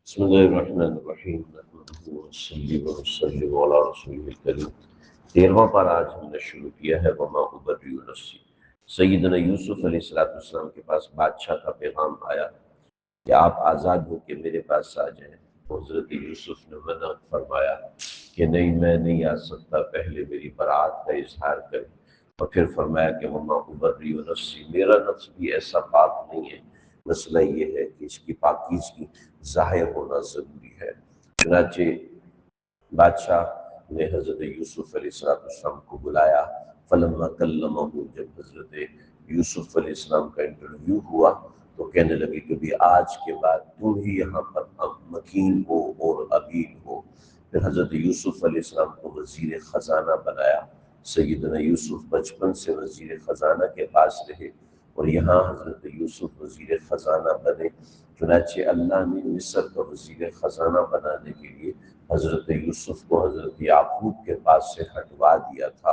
بسم اللہ الرحمن الرحیم نحمدہ ونصلی ونسلم علی رسول الکریم 13واں پارہ آج ہم نے شروع کیا ہے وما ابرئ نفسی۔ سیدنا یوسف علیہ السلام کے پاس بادشاہ کا پیغام آیا کہ آپ آزاد ہو کے میرے پاس آ جائیں۔ حضرت یوسف نے منع فرمایا کہ نہیں، میں نہیں آ سکتا، پہلے میری برات کا اظہار کریں، اور پھر فرمایا کہ وما ابرئ نفسی، میرا نفس بھی ایسا پاک نہیں ہے، مسئلہ یہ ہے کہ اس کی پاکیزگی ظاہر ہونا ضروری ہے۔ چنانچہ بادشاہ نے حضرت یوسف علیہ السلام کو بلایا۔ فلما کلمہ، جب حضرت یوسف علیہ السلام کا انٹرویو ہوا تو کہنے لگے کہ بھی آج کے بعد تم ہی یہاں پر مکین ہو اور امین ہو۔ پھر حضرت یوسف علیہ السلام کو وزیر خزانہ بنایا۔ سیدنا یوسف بچپن سے وزیر خزانہ کے پاس رہے اور یہاں حضرت یوسف وزیر خزانہ بنے۔ چنانچہ اللہ نے مصر کا وزیر خزانہ بنانے کے لیے حضرت یوسف کو حضرت یعقوب کے پاس سے ہٹوا دیا تھا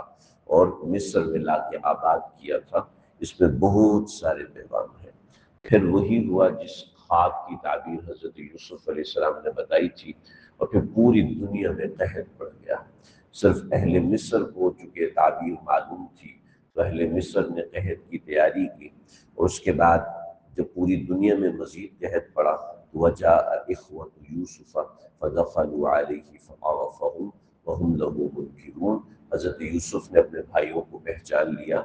اور مصر میں لا کے آباد کیا تھا۔ اس میں بہت سارے پیغام ہیں۔ پھر وہی ہوا جس خواب کی تعبیر حضرت یوسف علیہ السلام نے بتائی تھی، اور پھر پوری دنیا میں قحط پڑ گیا۔ صرف اہل مصر کو چونکہ تعبیر معلوم تھی تو اہل مصر نے قحط کی تیاری کی، اور اس کے بعد جب پوری دنیا میں مزید قحط پڑا تو وجاء اخوۃ یوسف فدخلوا علیہ فعرفهم وهم له منکرون۔ حضرت یوسف نے اپنے بھائیوں کو پہچان لیا،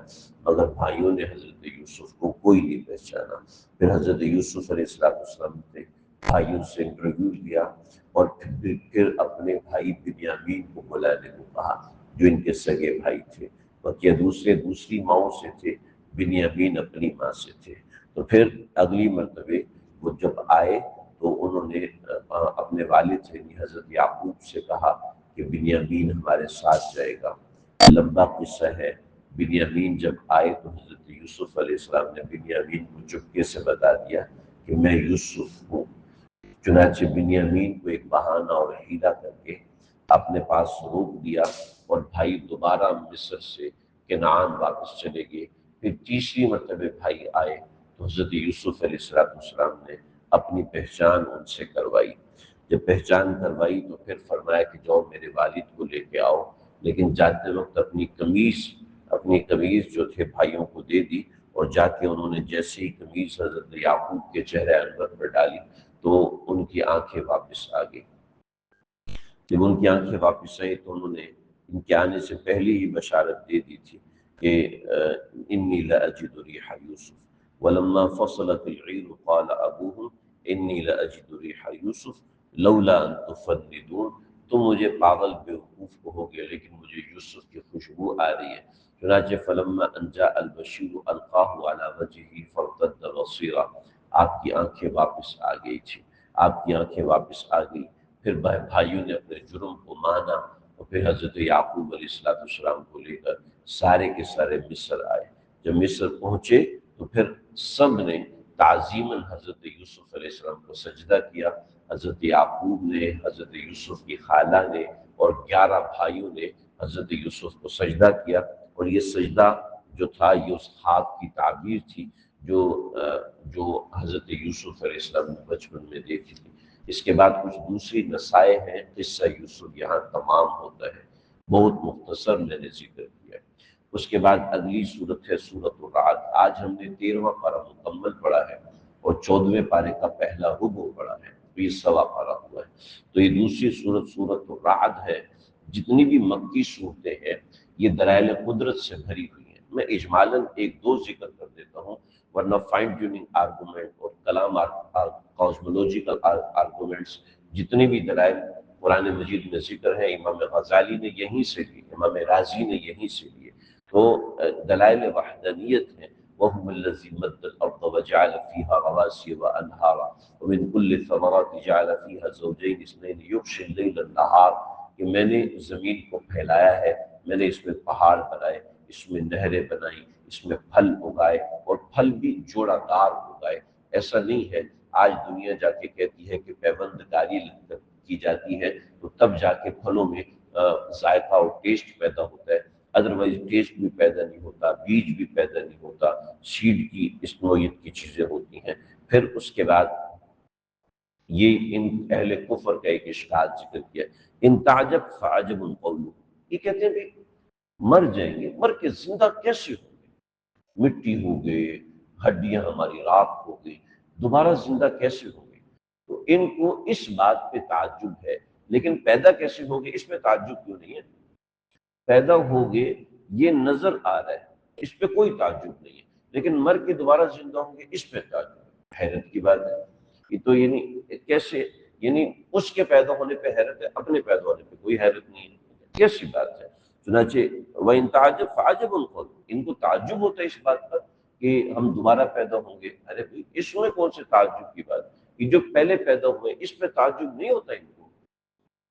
مگر بھائیوں نے حضرت یوسف کو کوئی نہیں پہچانا۔ پھر حضرت یوسف علیہ السلام نے بھائیوں سے انٹرویو لیا اور پھر اپنے بھائی بنیامین کو بلانے کو کہا جو ان کے سگے بھائی تھے، بلکہ دوسری ماؤں سے تھے، بنیامین اپنی ماں سے تھے۔ تو پھر اگلی مرتبہ وہ جب آئے تو انہوں نے اپنے والد یعنی حضرت یعقوب سے کہا کہ بنیامین ہمارے ساتھ جائے گا۔ لمبا قصہ ہے۔ بنیامین جب آئے تو حضرت یوسف علیہ السلام نے بنیامین کو چپکے سے بتا دیا کہ میں یوسف ہوں۔ چنانچہ بنیامین کو ایک بہانہ اور حیلہ کر کے اپنے پاس روک دیا اور بھائی دوبارہ مصر سے کنعان واپس چلے گئے۔ پھر تیسری مرتبہ بھائی آئے تو حضرت یوسف علیہ السلام نے اپنی پہچان ان سے کروائی۔ جب پہچان کروائی تو پھر فرمایا کہ جاؤ میرے والد کو لے کے آؤ، لیکن جاتے وقت اپنی قمیض جو تھے بھائیوں کو دے دی، اور جا کے انہوں نے جیسے ہی قمیض حضرت یعقوب کے چہرے انور پر ڈالی تو ان کی آنکھیں واپس آ گئی۔ جب ان کی آنکھیں واپس آئی تو انہوں نے ان کے آنے سے پہلے ہی بشارت دے دی تھی کہ انی لاجد ریح یوسف ولما فصلت العیر قال ابوہم انی لاجد ریح یوسف لولا ان تفندون۔ تم مجھے پاگل بیوقوف کہو گے لیکن مجھے یوسف کی خوشبو آ رہی ہے۔ چنانچہ فلما ان جاء البشیر القاہ علی وجہہ فارتد بصیرا، آپ کی آنکھیں واپس آ گئی تھی، آپ کی آنکھیں واپس آ گئی۔ پھر بھائیوں نے اپنے جرم کو مانا اور پھر حضرت یعقوب علیہ السلام کو لے کر سارے کے سارے مصر آئے۔ جب مصر پہنچے تو پھر سب نے تعظیماً حضرت یوسف علیہ السلام کو سجدہ کیا۔ حضرت یعقوب نے، حضرت یوسف کی خالہ نے اور 11 بھائیوں نے حضرت یوسف کو سجدہ کیا، اور یہ سجدہ جو تھا یہ اس خواب کی تعبیر تھی جو حضرت یوسف علیہ السلام نے بچپن میں دیکھی تھی۔ اس کے بعد کچھ دوسری نصائح ہیں، قصہ یوسف یہاں تمام ہوتا ہے، بہت مختصر میں نے ذکر کیا۔ اس کے بعد اگلی صورت ہے سورۃ الرعد۔ آج ہم نے 13واں پارہ مکمل پڑھا ہے اور 14ویں پارے کا پہلا ربع پڑھا ہے، تو یہ سوا پارہ ہوا ہے۔ تو یہ دوسری صورت سورۃ الرعد ہے۔ جتنی بھی مکی صورتیں ہیں یہ دلائل قدرت سے بھری ہوئی ہیں۔ میں اجمالاً ایک دو ذکر کر دیتا ہوں، ورنہ فائن ٹیوننگ آرگومنٹ اور کلام کاسمولوجیکل آرگومنٹس جتنے بھی دلائل قرآن مجید میں ذکر ہے، امام غزالی نے یہیں سے لیے، امام رازی نے یہیں سے لیے۔ تو دلائل وحدانیت ہیں۔ وَهُوَ الَّذِي مَدَّ الْأَرْضَ وَجَعَلَ فِيهَا رَوَاسِيَ وَأَنْهَارًا وَمِنْ كُلِّ الثَّمَرَاتِ جَعَلَ فِيهَا زَوْجَيْنِ اثْنَيْنِ يُغْشِي اللَّيْلَ النَّهَارَ، کہ میں نے زمین کو پھیلایا ہے، میں نے اس میں پہاڑ بنائے، اس میں نہریں بنائیں، اس میں پھل اگائے اور پھل بھی جوڑا دار اگائے۔ ایسا نہیں ہے آج دنیا جا کے کہتی ہے کہ پیوند کاری کی جاتی ہے تو تب جا کے پھلوں میں ذائقہ اور ٹیسٹ پیدا ہوتا ہے، ادروائز ٹیسٹ بھی پیدا نہیں ہوتا، بیج بھی پیدا نہیں ہوتا، سیڈ کی اس نوعیت کی چیزیں ہوتی ہیں۔ پھر اس کے بعد یہ ان اہل کفر کا ایک اشکال ذکر کیا۔ ان تعجب فعجب قولہ، یہ کہتے ہیں کہ مر جائیں گے، مر کے زندہ کیسے ہوں گے؟ مٹی ہو گئے، ہڈیاں ہماری راکھ ہو گئی، دوبارہ زندہ کیسے ہوں گے؟ تو ان کو اس بات پہ تعجب ہے، لیکن پیدا کیسے ہوں گے اس پہ تعجب کیوں نہیں ہے؟ پیدا ہوگے یہ نظر آ رہا ہے، اس پہ کوئی تعجب نہیں ہے، لیکن مر کے دوبارہ زندہ ہوں گے اس پہ تعجب ہے۔ حیرت کی بات ہے یہ تو، یعنی کیسے؟ یعنی اس کے پیدا ہونے پہ حیرت ہے، اپنے پیدا ہونے پہ کوئی حیرت نہیں ہے، کیسی بات ہے؟ چنانچہ وَإِن تَعْجَبْ فَعَجَبٌ قَوْلُهُ، ان کو تعجب ہوتا ہے اس بات پر کہ ہم دوبارہ پیدا ہوں گے۔ ارے بھائی اس میں کون سے تعجب کی بات؟ یہ جو پہلے پیدا ہوئے اس پہ تعجب نہیں ہوتا ان کو۔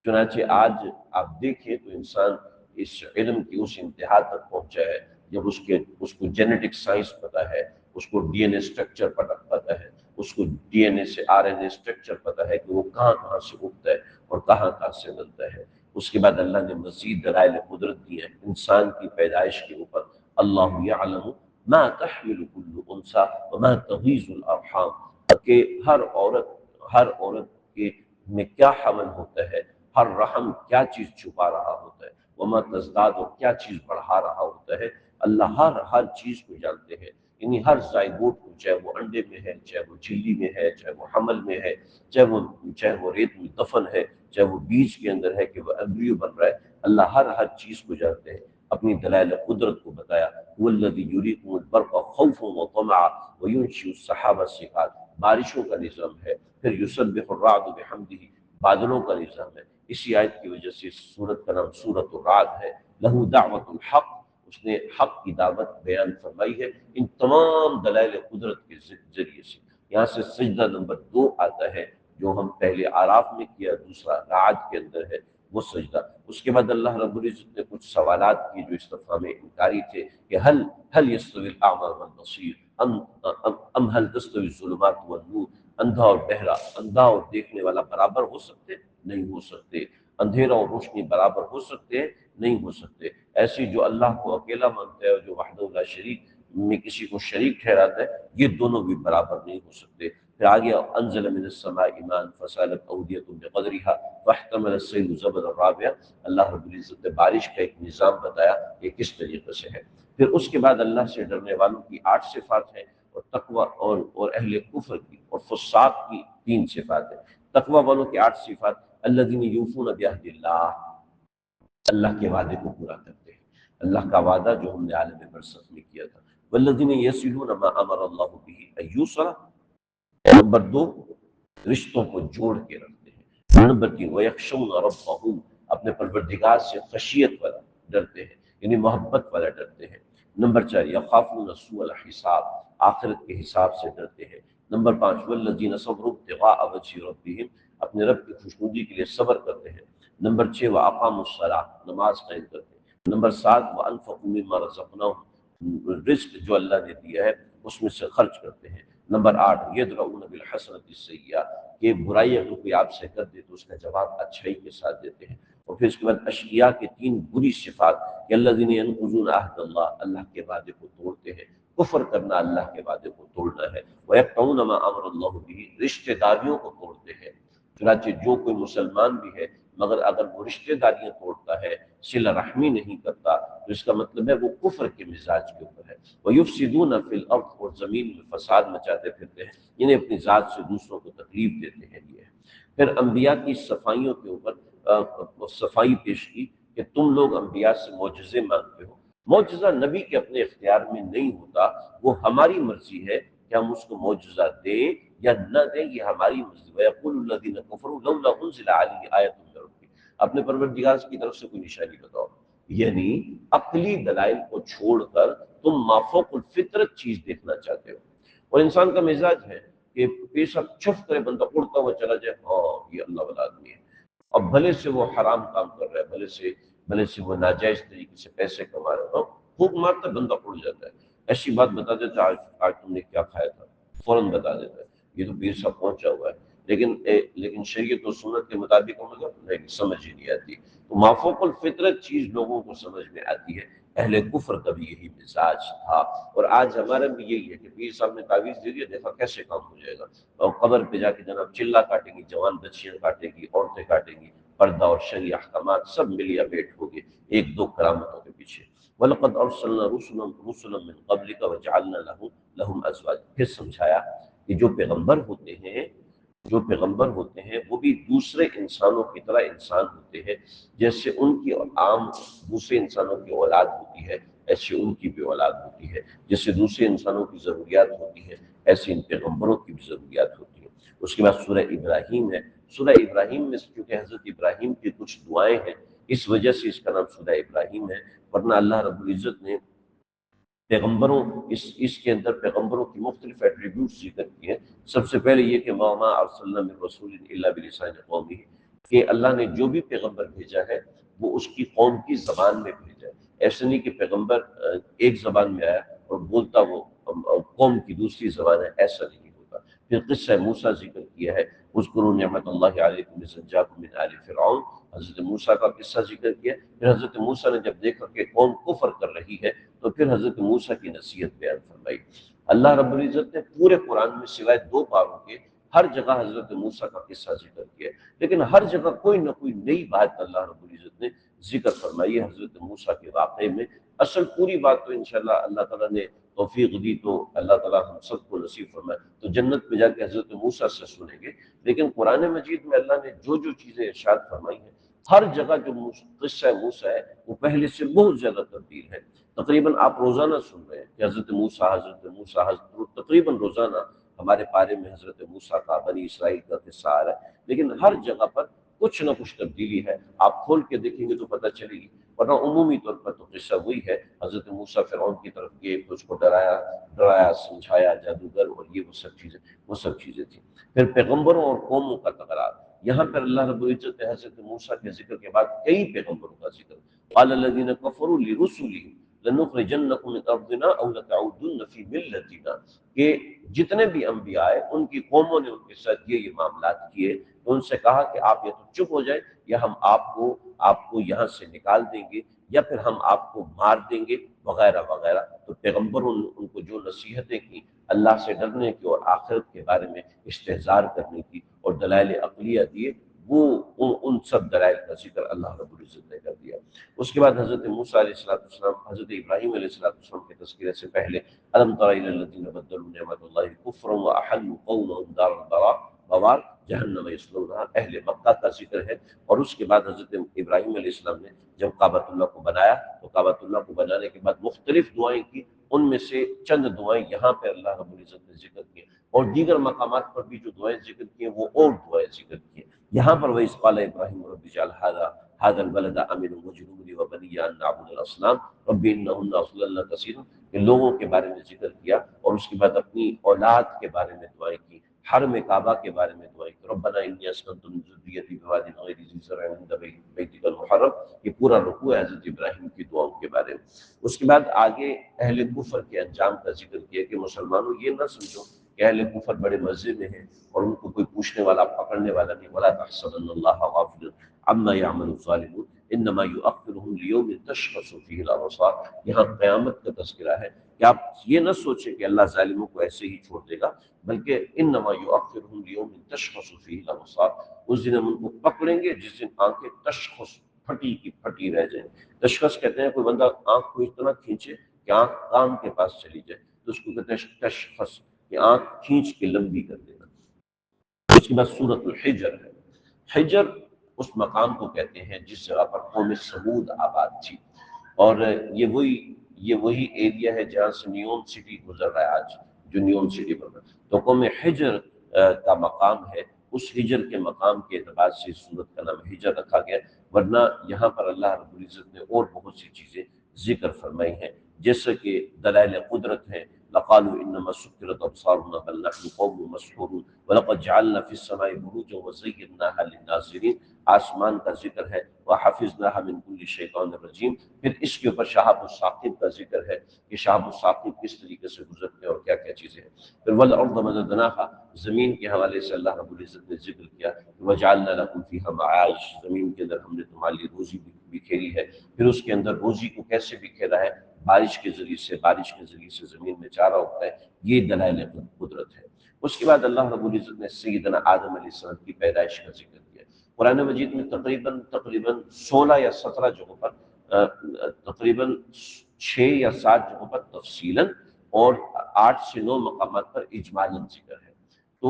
چنانچہ آج آپ دیکھیں تو انسان اس علم کی اس انتہا تک پہنچا ہے جب اس کو جینیٹک سائنس پتا ہے، اس کو ڈی این اے اسٹرکچر پتا ہے، اس کو ڈی این اے سے آر این اے اسٹرکچر پتا ہے کہ وہ کہاں کہاں سے اگتا ہے اور کہاں کہاں سے ملتا ہے۔ اس کے بعد اللہ نے مزید دلائل قدرت دی ہے انسان کی پیدائش کے اوپر۔ اللہ یعلم ما تحمل کل انثی وما تغیض الارحام، کہ ہر عورت کے میں کیا حمل ہوتا ہے، ہر رحم کیا چیز چھپا رہا ہوتا ہے، وما تزداد، اور کیا چیز بڑھا رہا ہوتا ہے۔ اللہ ہر چیز کو جانتے ہیں، یعنی ہر زائگوٹ کو، چاہے وہ انڈے میں ہے، چاہے وہ چلی میں ہے، چاہے وہ حمل میں ہے، چاہے وہ ریت میں دفن ہے، چاہے وہ بیج کے اندر ہے کہ وہ ایمبریو بن رہا ہے، اللہ ہر چیز کو جانتے ہیں۔ اپنی دلائل قدرت کو بتایا، والذی یریکم البرق خوفا وطمعا وینشئ السحاب الثقال، بارشوں کا نظام ہے، پھر یسبح الرعد بحمدہ، بادلوں کا نظام ہے۔ اسی آیت کی وجہ سے سورت کا نام سورت الرعد ہے۔ لہو دعوت الحق، اس نے حق کی دعوت بیان فرمائی ہے ان تمام دلائل قدرت کے ذریعے سے۔ یہاں سے سجدہ نمبر 2 آتا ہے جو ہم پہلے آراف میں کیا، دوسرا رعد کے اندر ہے وہ سجدہ۔ اس کے بعد اللہ رب العزت نے کچھ سوالات کیے جو استفہام انکاری تھے کہ هل يستوي الاعمى والبصير ام هل تستوي الظلمات والنور، اندھا اور بہرا، اندھا اور دیکھنے والا برابر ہو سکتے؟ نہیں ہو سکتے۔ اندھیرا اور روشنی برابر ہو سکتے ہیں؟ نہیں ہو سکتے۔ ایسی جو اللہ کو اکیلا مانتا ہے اور جو وحدہ لا شریک میں کسی کو شریک ٹھہراتا ہے، یہ دونوں بھی برابر نہیں ہو سکتے۔ پھر آگے انزل من السماء ماء فسالت اودیۃ بقدرها واحتمل السیل زبدا رابعا، اللہ رب العزت نے بارش کا ایک نظام بتایا کہ کس طریقے سے ہے۔ پھر اس کے بعد اللہ سے ڈرنے والوں کی 8 صفات ہیں، اور تقوی اور اہل کفر کی اور فساق کی 3 صفات ہیں۔ تقوی والوں کی 8 صفات: الذین یوفون بعہد اللہ، اللہ کے وعدے کو پورا کرتے ہیں، اللہ کا وعدہ جو ہم نے عالم برزخ میں کیا تھا۔ والذین یصلون ما امر اللہ بہ ان یوصل، نمبر 2 رشتوں کو جوڑ کے رکھتے ہیں۔ نمبر 3 ویخشون ربہم، اپنے پروردگار سے خشیت والا ڈرتے ہیں، یعنی محبت والا ڈرتے ہیں۔ نمبر 4 یخافون سوء الحساب، آخرت کے حساب سے ڈرتے ہیں۔ نمبر 5 والذین صبروا ابتغاء وجہ ربہم، اپنے رب کی خوشنودی کے لیے صبر کرتے ہیں۔ نمبر 6 واقاموا الصلاۃ، نماز قائم کرتے ہیں۔ نمبر 7 وانفقوا مما رزقناہم، رزق جو اللہ نے دیا ہے اس میں سے خرچ کرتے ہیں۔ نمبر 8 یدرؤون بالحسنۃ السیئہ، کہ برائی اگر کوئی آپ سے کر دے تو اس کا جواب اچھائی کے ساتھ دیتے ہیں۔ اور پھر اس کے بعد اشقیاء کی 3 بری صفات کہ الذین ینقضون عہد اللہ، اللہ کے وعدے کو توڑتے ہیں۔ کفر کرنا اللہ کے وعدے کو توڑنا ہے۔ ویقطعون ما امر اللہ بہ، رشتہ داریوں کو توڑتے ہیں۔ چنانچہ جو کوئی مسلمان بھی ہے مگر اگر وہ رشتہ داریاں توڑتا ہے، صلہ رحمی نہیں کرتا، تو اس کا مطلب ہے وہ کفر کے مزاج کے اوپر ہے۔ وَيُفْسِدُونَ فِي الْأَرْضِ، اور زمین میں فساد مچاتے پھرتے ہیں، یعنی اپنی ذات سے دوسروں کو تکلیف دیتے ہیں۔ یہ پھر انبیاء کی صفائیوں کے اوپر صفائی پیش کی کہ تم لوگ انبیاء سے معجزے مانگتے ہو۔ معجزہ نبی کے اپنے اختیار میں نہیں ہوتا، وہ ہماری مرضی ہے کہ ہم اس کو معجزہ دیں یا نہ دیں، یہ ہماری مرضی۔ وَيَقُولُ الَّذِينَ كَفَرُوا لَوْلَا أُنزِلَ عَلَيْهِ آیَةٌ مِّن رَّبِّهِ، اپنے پروردگار کی طرف سے کوئی نشانی بتاؤ۔ یعنی عقلی دلائل کو چھوڑ کر تم مافوق الفطرت چیز دیکھنا چاہتے ہو۔ اور انسان کا مزاج ہے کہ پیشاب چھف کرے بندہ اڑتا ہوا چلا جائے، ہاں یہ اللہ والا آدمی ہے، اور بھلے سے وہ حرام کام کر رہا ہے، بھلے سے وہ ناجائز طریقے سے پیسے کما رہا ہے، پھونک مارتا ہے بندہ اڑ جاتا ہے۔ ایسی بات بتا دیتا ہے، آج تم نے کیا کھایا تھا، فوراً بتا دیتا ہے، یہ تو پیر صاحب پہنچا ہوا ہے، لیکن شریعت و سنت کے مطابق نہیں سمجھ ہی نہیں آتی۔ تو مافوق الفطرت چیز لوگوں کو سمجھ میں آتی ہے۔ اہل کفر کا بھی یہی مزاج تھا، اور آج ہمارا بھی یہی ہے کہ پیر صاحب نے تعویذ دے دیا، دیکھا کیسے کام ہو جائے گا، اور قبر پہ جا کے جناب چلا کاٹیں گی، جوان بچیاں کاٹیں گی، عورتیں کاٹیں گی، پردہ اور شرعی احکامات سب ملیا بیٹ ہو گئے ایک دو کرامتوں کے پیچھے۔ وَلَقَدْ أَرْسَلْنَا رُسُلًا مِّن قَبْلِكَ وَجَعَلْنَا لَهُمْ أَزْوَاجًا۔ پھر سمجھایا کہ جو پیغمبر ہوتے ہیں وہ بھی دوسرے انسانوں کی طرح انسان ہوتے ہیں، جیسے ان کی عام دوسرے انسانوں کی اولاد ہوتی ہے ایسے ان کی بھی اولاد ہوتی ہے، جیسے دوسرے انسانوں کی ضروریات ہوتی ہے ایسے ان پیغمبروں کی بھی ضروریات ہوتی ہیں۔ اس کے بعد سورہ ابراہیم ہے۔ سورہ ابراہیم میں چونکہ حضرت ابراہیم کی کچھ دعائیں ہیں، اس وجہ سے اس کا نام سورہ ابراہیم ہے، ورنہ اللہ رب العزت نے پیغمبروں اس کے اندر پیغمبروں کی مختلف ایٹریبیوٹس ذکر کیے ہیں۔ سب سے پہلے یہ کہ وَمَا أَرْسَلْنَا مِن رَّسُولٍ إِلَّا بِلِسَانِ قَوْمِهِ، کہ اللہ نے جو بھی پیغمبر بھیجا ہے وہ اس کی قوم کی زبان میں بھیجا ہے۔ ایسا نہیں کہ پیغمبر ایک زبان میں آیا اور بولتا وہ قوم کی دوسری زبان ہے، ایسا نہیں ہوتا۔ پھر قصہ موسیٰ ذکر کیا ہے، اذکروا نعمت اللہ علیکم اذ انجاکم من آل فرعون، حضرت موسیٰ کا قصہ ذکر کیا۔ پھر حضرت موسیٰ نے جب دیکھا کہ قوم کفر کر رہی ہے تو پھر حضرت موسیٰ کی نصیحت بیان فرمائی۔ اللہ رب العزت نے پورے قرآن میں سوائے 2 پاروں کے ہر جگہ حضرت موسیٰ کا قصہ ذکر کیا، لیکن ہر جگہ کوئی نہ کوئی نئی بات اللہ رب العزت نے ذکر فرمائی ہے حضرت موسیٰ کے واقعے میں۔ اصل پوری بات تو انشاءاللہ اللہ تعالیٰ نے توفیق دی تو اللہ تعالیٰ ہم سب کو نصیب فرمائے تو جنت میں جا کے حضرت موسیٰ سے سنیں گے، لیکن قرآن مجید میں اللہ نے جو جو چیزیں ارشاد فرمائی ہیں ہر جگہ جو قصہ موسیٰ ہے وہ پہلے سے بہت زیادہ تبدیل ہے۔ تقریباً آپ روزانہ سن رہے ہیں کہ حضرت موسیٰ تقریباً روزانہ ہمارے پارے میں حضرت موسیٰ کا بنی اسرائیل کا قصہ آ رہا ہے، لیکن ہر جگہ پر کچھ نہ کچھ تبدیلی ہے۔ آپ کھول کے دیکھیں گے تو پتہ چلے گی، ورنہ عمومی طور پر تو قصہ وہی ہے، حضرت موسیٰ فرعون کی طرف گئے، اس کو ڈرایا سمجھایا، جادوگر اور یہ وہ سب چیزیں تھیں۔ پھر پیغمبروں اور قوموں کا تکرار، یہاں پر اللہ رب العزت نے حضرت موسیٰ کے ذکر کے بعد کئی پیغمبروں کا ذکر، قال الذين كفروا لرسلهم لنخرجنكم من ارضنا او لتعودن في ملتنا، کہ جتنے بھی انبیاء آئے ان کی قوموں نے ان کے ساتھ یہ معاملات کیے، تو ان سے کہا کہ آپ یا تو چپ ہو جائیں یا ہم آپ کو یہاں سے نکال دیں گے یا پھر ہم آپ کو مار دیں گے وغیرہ وغیرہ۔ تو پیغمبروں نے ان کو جو نصیحتیں کی اللہ سے ڈرنے کی اور آخرت کے بارے میں استحضار کرنے کی اور دلائل عقلیہ دیے، وہ ان سب دلائل کا ذکر اللہ رب العزت نے کر دیا۔ اس کے بعد حضرت موسیٰ علیہ السلام حضرت ابراہیم علیہ السلام کے تذکرے سے پہلے الم تر الی الذین بدلوا نعمت اللہ کفرا واحلوا قومهم دار البوار جہنم یصلونہا، اہل مکہ کا ذکر ہے۔ اور اس کے بعد حضرت ابراہیم علیہ السلام نے جب کعبۃ اللہ کو بنایا تو کعبۃ اللہ کو بنانے کے بعد مختلف دعائیں کی، ان میں سے چند دعائیں یہاں پہ اللہ رب العزت نے ذکر کی، اور دیگر مقامات پر بھی جو دعائیں ذکر کی ہیں وہ اور دعائیں ذکر کی ہیں۔ یہاں پر وَإِذْ قَالَ إِبْرَاهِيمُ رَبِّ اجْعَلْ هَٰذَا الْبَلَدَ آمِنًا وَاجْنُبْنِي وَبَنِيَّ أَن نَّعْبُدَ الْأَصْنَامَ رَبِّ إِنَّهُنَّ أَضْلَلْنَ كَثِيرًا، کہ لوگوں کے بارے میں ذکر کیا، اور اس کے بعد اپنی اولاد کے بارے میں دعائیں کی، حرم کعبہ کے بارے میں دعائیں کی، ربنا انی اسکنت من ذریتی بواد غیر ذی زرع عند بیتک المحرم، یہ پورا رکوع ہے حضرت ابراہیم کی دعاؤں کے بارے میں۔ اس کے بعد آگے اہل کفر کے انجام کا ذکر کیا کہ مسلمانوں یہ نہ سمجھو کہ اہل کفر بڑے مزے میں ہیں اور ان کو کوئی پوچھنے والا پکڑنے والا نہیں، ولا تحسبن اللہ غافلا عما يعمل الظالمون انما يؤخرهم ليوم تشخص فيه الابصار، یہاں قیامت کا تذکرہ ہے کہ آپ یہ نہ سوچیں کہ اللہ ظالموں کو ایسے ہی چھوڑ دے گا، بلکہ انما يؤخرهم ليوم تشخص فيه الابصار، اس دن ہم ان کو پکڑیں گے جس دن آنکھیں تشخص پھٹی کی پھٹی رہ جائیں۔ تشخص کہتے ہیں کوئی بندہ آنکھ کو اتنا کھینچے کہ آنکھ کان کے پاس چلی جائے تو اس کو کہتے ہیں تشخص، کہ آنکھ کھینچ کے لمبی کر دینا۔ اس کے بعد سورۃ الحجر ہے۔ حجر اس مقام کو کہتے ہیں جس جگہ پر قوم سمود آباد تھی، اور یہ وہی ایریا ہے جہاں سے نیوم سٹی گزر رہا ہے آج، جو نیوم سٹی بن رہا ہے، تو قوم حجر کا مقام ہے، اس حجر کے مقام کے اعتبار سے اس سورت کا نام حجر رکھا گیا، ورنہ یہاں پر اللہ رب العزت نے اور بہت سی چیزیں ذکر فرمائی ہیں، جیسے کہ دلائل قدرت ہیں، لقالوا انما سكرت ابصارنا بل نحن قوم مسحورون ولقد جعلنا في السماء بروجا وزيناها للناظرين، آسمان کا ذکر ہے، وحفظناها من كل شیطان الرجیم۔ پھر اس کے اوپر شہاب الثاقب کا ذکر ہے کہ شہاب الثاقب کس طریقے سے گزرتے ہیں اور کیا کیا چیزیں ہیں۔ پھر والارض مددناها، زمین کے حوالے سے اللہ رب العزت نے ذکر کیا، وجعلنا لكم فيها معاش، زمین کے اندر ہم نے تمہارے لیے روزی بکھیری ہے۔ پھر اس کے اندر روزی کو کیسے بکھیرا ہے؟ بارش کے ذریعے سے، بارش کے ذریعے سے زمین میں چارہ ہوتا ہے، یہ دلائل قدرت ہے۔ اس کے بعد اللہ رب العزت نے سیدنا آدم علیہ السلام کی پیدائش کا ذکر کیا۔ قرآن مجید میں تقریباً 16 یا 17 جگہوں پر، تقریباً 6 یا 7 جگہوں پر تفصیلاً اور 8 سے 9 مقامات پر اجمالاً ذکر ہے۔ تو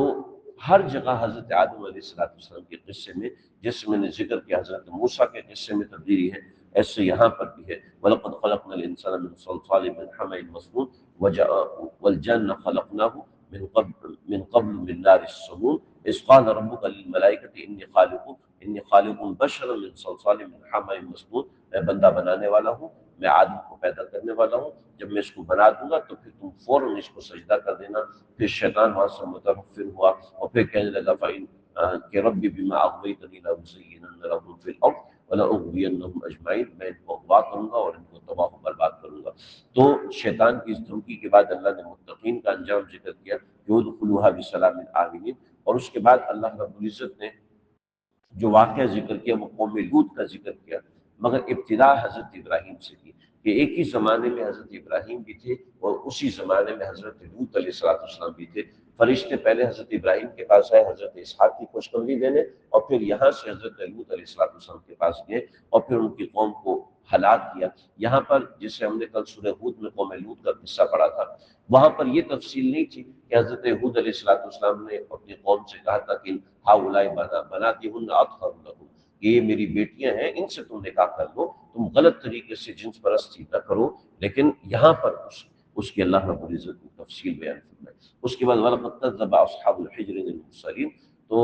ہر جگہ حضرت آدم علیہ السلام کے قصے میں، جس میں نے ذکر کیا حضرت موسیٰ کے قصے میں تبدیلی ہے، ایسے یہاں پر بھی ہے۔ وَلَقَدْ خَلَقْنَا الْإِنسَانَ مِنْ صَلْصَالٍ مِنْ حَمَإٍ مَّسْنُونٍ وَالْجَنَّ خَلَقْنَاهُ من قبل من نار السموم إذ قال ربك للملائكة إني خالق بشرا من صلصال من حمأ مسنون، میں بندہ بنانے والا ہوں، میں آدم کو پیدا کرنے والا ہوں، جب میں اس کو بنا دوں گا تو پھر تم فوراً اس کو سجدہ کر دینا۔ پھر شیطان وہاں سے متنفر ہوا اور پھر کہنے لگا کہ ربی بما اغویتنی لأزینن لهم فی الارض ولأغوینہم اجمعین، میں ان کو اغوا کروں گا اور ان کو تباہ و برباد کروں گا۔ تو شیطان کی اس دھمکی کے بعد اللہ نے متقین کا انجام ذکر کیا، ادخلوها بسلام آمنین، اور اس کے بعد اللہ رب العزت نے جو واقعہ ذکر کیا وہ قوم لوط کا ذکر کیا، مگر ابتدا حضرت ابراہیم سے کی، کہ ایک ہی زمانے میں حضرت ابراہیم بھی تھے اور اسی زمانے میں حضرت لوط علیہ السلام بھی تھے۔ فرشتے پہلے حضرت ابراہیم کے پاس آئے حضرت اسحاق کی خوشخبری دینے، اور پھر یہاں سے حضرت لوط علیہ السلام کے پاس گئے اور پھر ان کی قوم کو ہلاک کیا۔ یہاں پر جسے ہم نے کل سورہ ہود میں قوم لوط کا قصہ پڑھا تھا، وہاں پر یہ تفصیل نہیں تھی کہ حضرت ہود علیہ السلام نے اپنی قوم سے کہا تھا کہ ہؤلاء بناتہن اطہر لکم، یہ میری بیٹیاں ہیں، ان سے تم نکاح کر لو، تم غلط طریقے سے جنس پرستی نہ کرو۔ لیکن یہاں پر اس کی اللہ رب العزت نے تفصیل بیان فرمائی۔ اس کے بعد وَلَقَدْ كَذَّبَ أَصْحَابُ الْحِجْرِ الْمُرْسَلِينَ، تو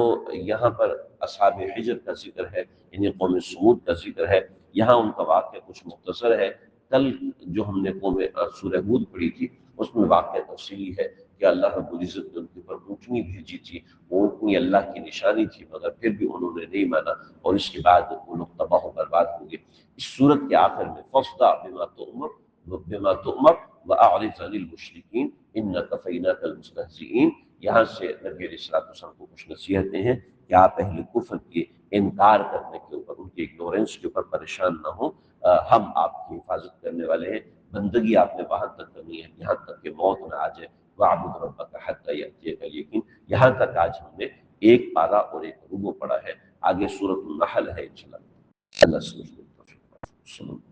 یہاں پر اصحاب حجر کا ذکر ہے، یعنی قوم سمود کا ذکر ہے۔ یہاں ان کا واقعہ کچھ مختصر ہے، کل جو ہم نے قوم سورہ ہود پڑھی تھی اس میں واقعہ تفصیلی ہے کہ اللہ رب العزت نے ان کے اوپر اونٹنی بھیجی تھی، وہ اونٹنی اللہ کی نشانی تھی، مگر پھر بھی انہوں نے نہیں مانا اور اس کے بعد وہ لوگ تباہ و برباد ہو گئے۔ اس صورت کے آخر میں فَاصْدَعْ بِمَا تُؤْمَرُ وَأَعْرِضْ عَنِ الْمُشْرِكِينَ إِنَّا كَفَيْنَاكَ الْمُسْتَهْزِئِينَ، یہاں سے نبی علیہ السلام کو کچھ نصیحتیں ہیں کہ آپ اہل کفر کے انکار کرنے کے اوپر، ان کے اگنورنس کے اوپر پریشان نہ ہوں، ہم آپ کی حفاظت کرنے والے ہیں، بندگی آپ نے وہاں تک کرنی ہے جہاں تک کہ موت نہ آ جائے۔ وَاعْبُدْ رَبَّكَ حَتَّىٰ يَأْتِيَكَ الْيَقِينُ، یہاں تک آج ہم نے ایک پارہ اور ایک ربع پڑھا ہے، آگے سورۃ النحل ہے انشاءاللہ۔ اللہ سے